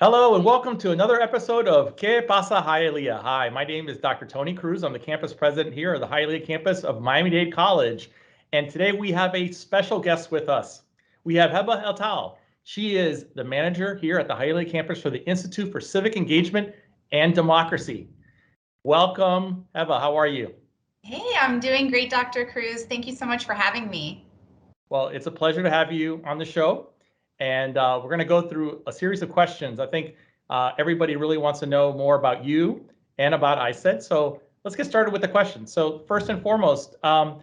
Hello and welcome to another episode of Pasa Hialeah. Hi, my name is Dr. Tony Cruz. I'm the campus president here at the Hialeah campus of Miami-Dade College. And today we have a special guest with us. We have Heba El-Tal. She is the manager here at the Hialeah campus for the Institute for Civic Engagement and Democracy. Welcome, Heba. How are you? Hey, I'm doing great, Dr. Cruz. Thank you so much for having me. Well, it's a pleasure to have you on the show. And we're going to go through a series of questions. I think everybody really wants to know more about you and about ISED. So let's get started with the questions. So first and foremost, tell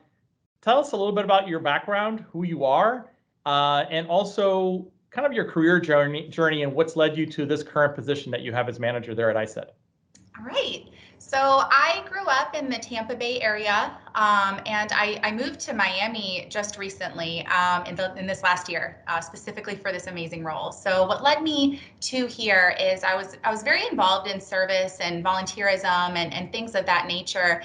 us a little bit about your background, who you are, and also kind of your career journey and what's led you to this current position that you have as manager there at ISED. All right. So I grew up in the Tampa Bay area, and I moved to Miami just recently in this last year, specifically for this amazing role. So what led me to here is I was very involved in service and volunteerism and things of that nature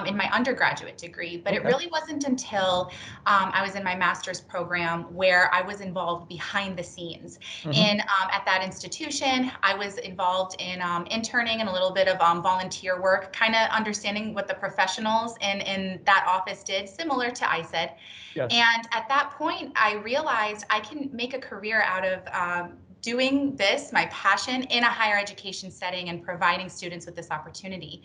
in my undergraduate degree. But It really wasn't until I was in my master's program where I was involved behind the scenes. At that institution, I was involved in interning and a little bit of volunteer work, kind of understanding what the professionals in that office did, similar to ISED. Yes. And at that point, I realized I can make a career out of doing this, my passion, in a higher education setting and providing students with this opportunity.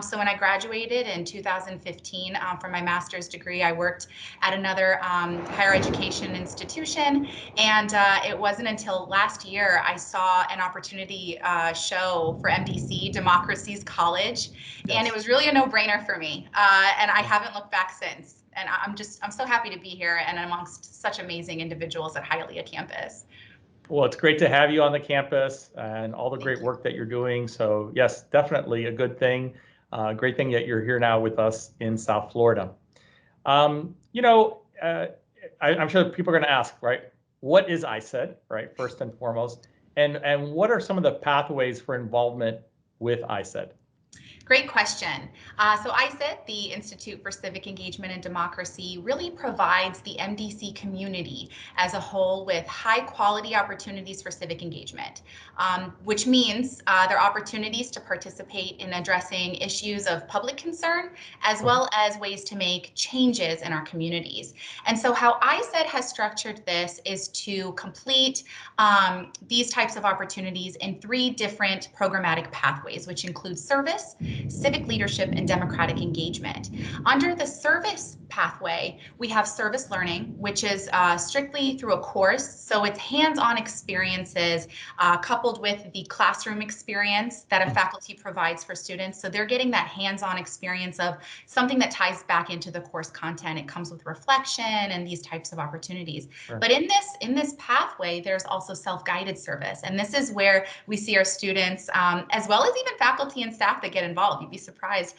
So when I graduated in 2015 from my master's degree, I worked at another higher education institution. And it wasn't until last year I saw an opportunity show for MDC, Democracy's College. Yes. And it was really a no-brainer for me. And I haven't looked back since. And I'm so happy to be here and amongst such amazing individuals at Hialeah campus. Well, it's great to have you on the campus and all the great work that you're doing. So yes, definitely a good thing. Great thing that you're here now with us in South Florida. I'm sure people are going to ask, right? What is ISED, right? First and foremost, and what are some of the pathways for involvement with ISED? Great question. So ISED, the Institute for Civic Engagement and Democracy, really provides the MDC community as a whole with high quality opportunities for civic engagement, which means there are opportunities to participate in addressing issues of public concern, as well as ways to make changes in our communities. And so how ISED has structured this is to complete these types of opportunities in 3 different programmatic pathways, which include service, civic leadership, and democratic engagement. Under the service pathway, we have service learning, which is strictly through a course. So it's hands-on experiences coupled with the classroom experience that a faculty provides for students. So they're getting that hands-on experience of something that ties back into the course content. It comes with reflection and these types of opportunities. Sure. But in this pathway, there's also self-guided service. And this is where we see our students, as well as even faculty and staff that get involved. You'd be surprised.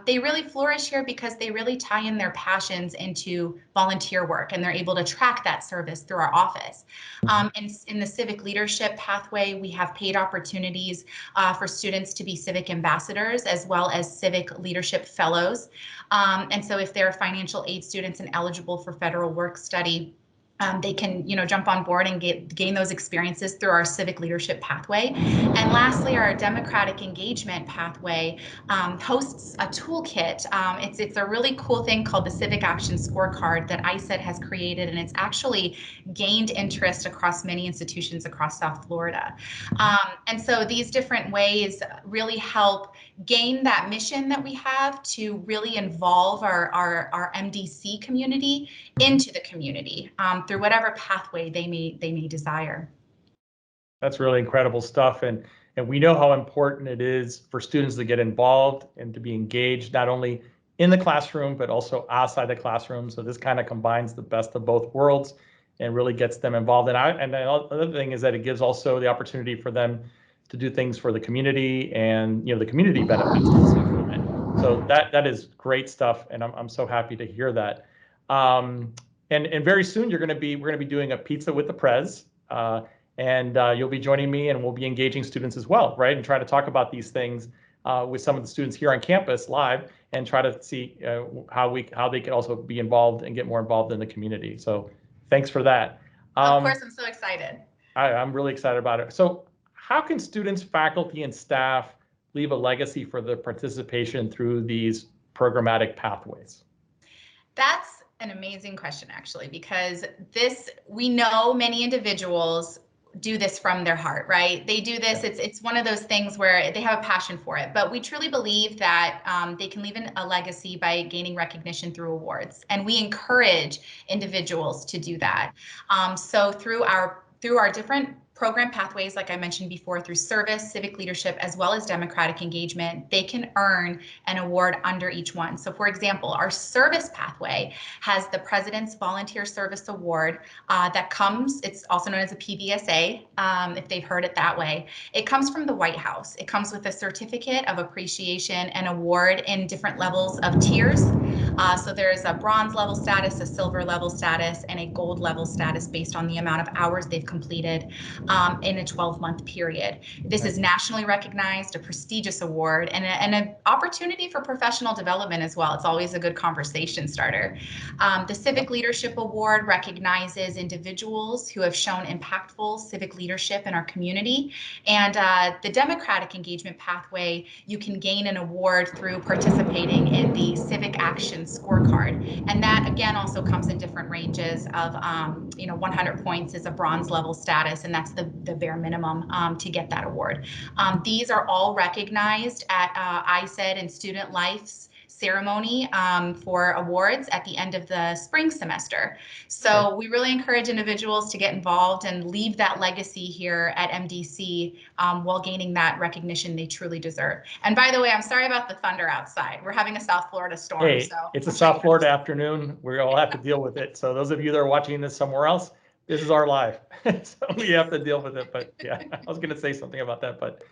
They really flourish here because they really tie in their passions into volunteer work, and they're able to track that service through our office. And in the civic leadership pathway, we have paid opportunities for students to be civic ambassadors as well as civic leadership fellows. And so if they're financial aid students and eligible for federal work study, they can, jump on board and gain those experiences through our civic leadership pathway. And lastly, our democratic engagement pathway hosts a toolkit. It's a really cool thing called the Civic Action Scorecard that ISED has created, and it's actually gained interest across many institutions across South Florida. And so these different ways really help gain that mission that we have to really involve our MDC community into the community through whatever pathway they may desire. That's really incredible stuff, and we know how important it is for students to get involved and to be engaged, not only in the classroom but also outside the classroom. So this kind of combines the best of both worlds and really gets them involved. And the other thing is that it gives also the opportunity for them to do things for the community, and the community benefits from it. So that is great stuff, and I'm so happy to hear that. And very soon we're going to be doing a pizza with the Prez, and you'll be joining me, and we'll be engaging students as well, right? And try to talk about these things with some of the students here on campus live, and try to see how they can also be involved and get more involved in the community. So thanks for that. Of course, I'm so excited. I'm really excited about it. So how can students, faculty, and staff leave a legacy for their participation through these programmatic pathways? That's an amazing question, actually, because we know many individuals do this from their heart, right? They do this. It's one of those things where they have a passion for it. But we truly believe that they can leave a legacy by gaining recognition through awards, and we encourage individuals to do that. So through our different program pathways, like I mentioned before, through service, civic leadership, as well as democratic engagement, they can earn an award under each one. So for example, our service pathway has the President's Volunteer Service Award that comes, it's also known as a PVSA, if they've heard it that way. It comes from the White House. It comes with a certificate of appreciation and award in different levels of tiers. So there's a bronze level status, a silver level status, and a gold level status based on the amount of hours they've completed in a 12-month period. This is nationally recognized, a prestigious award, and an opportunity for professional development as well. It's always a good conversation starter. The Civic Leadership Award recognizes individuals who have shown impactful civic leadership in our community. And the Democratic Engagement Pathway, you can gain an award through participating in the Civic Action Scorecard. And that, again, also comes in different ranges of, 100 points is a bronze level status, and that's the bare minimum to get that award. These are all recognized at ISED and Student Life's ceremony for awards at the end of the spring semester. So we really encourage individuals to get involved and leave that legacy here at MDC while gaining that recognition they truly deserve. And by the way, I'm sorry about the thunder outside. We're having a South Florida storm. Hey, so it's a South Florida afternoon. We all have to deal with it. So those of you that are watching this somewhere else, this is our life. So we have to deal with it. But yeah, I was going to say something about that, but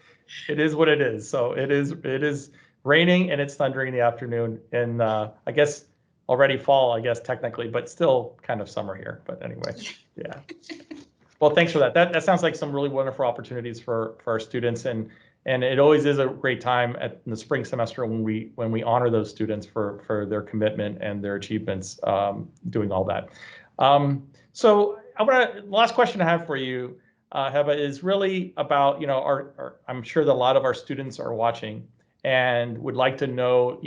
it is what it is. So it is raining and it's thundering in the afternoon, and I guess already fall, I guess technically, but still kind of summer here. But anyway, yeah. Well, thanks for that. That sounds like some really wonderful opportunities for our students, and it always is a great time in the spring semester when we honor those students for their commitment and their achievements doing all that. So the last question I have for you, Heba, is really about, I'm sure that a lot of our students are watching and would like to know,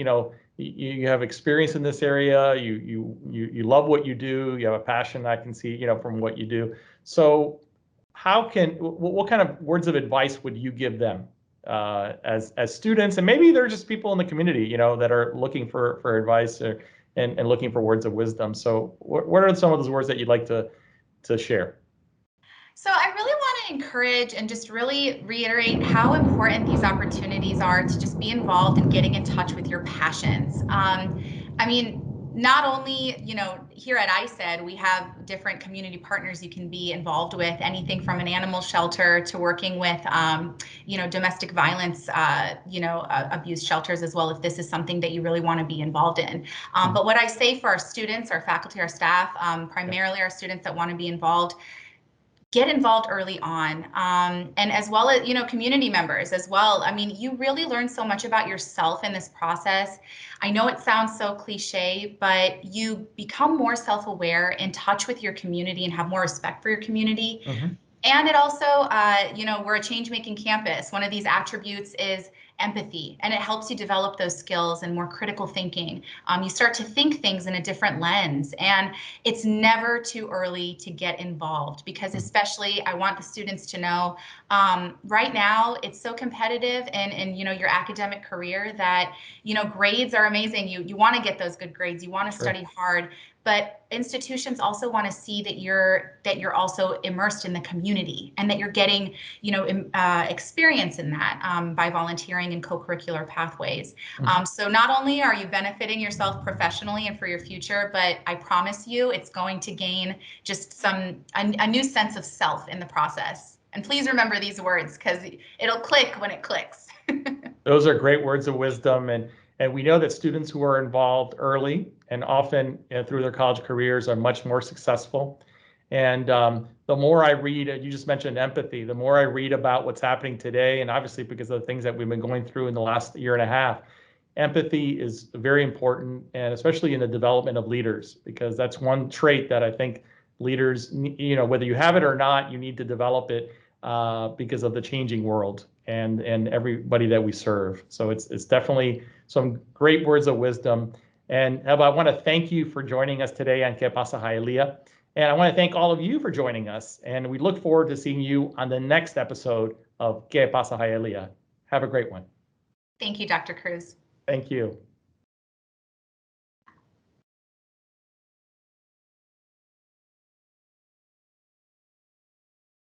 you have experience in this area, you love what you do, you have a passion I can see, from what you do. So what kind of words of advice would you give them as students, and maybe they're just people in the community, that are looking for advice and looking for words of wisdom. So what are some of those words that you'd like to share? So I really want to encourage and just really reiterate how important these opportunities are to just be involved in getting in touch with your passions. Not only, here at ISED, we have different community partners you can be involved with, anything from an animal shelter to working with, domestic violence, abuse shelters as well, if this is something that you really want to be involved in. But what I say for our students, our faculty, our staff, primarily our students that want to be involved, get involved early on, and as well as, community members as well. You really learn so much about yourself in this process. I know it sounds so cliche, but you become more self-aware, in touch with your community, and have more respect for your community. And it also, we're a change-making campus. One of these attributes is empathy, and it helps you develop those skills and more critical thinking. You start to think things in a different lens, and it's never too early to get involved, because especially I want the students to know right now it's so competitive in your academic career that grades are amazing. You want to get those good grades, you want to study hard, but institutions also want to see that you're also immersed in the community, and that you're getting experience in that by volunteering in co-curricular pathways. So not only are you benefiting yourself professionally and for your future, but I promise you it's going to gain just a new sense of self in the process. And please remember these words, because it'll click when it clicks. Those are great words of wisdom, and we know that students who are involved early and often through their college careers are much more successful. And the more I read, you just mentioned empathy, the more I read about what's happening today, and obviously because of the things that we've been going through in the last year and a half, empathy is very important, and especially in the development of leaders, because that's one trait that I think leaders, whether you have it or not, you need to develop it. because of the changing world and everybody that we serve. So it's definitely some great words of wisdom. And Heba, I want to thank you for joining us today on Pasa Hialeah. And I want to thank all of you for joining us. And we look forward to seeing you on the next episode of Pasa Hialeah. Have a great one. Thank you, Dr. Cruz. Thank you.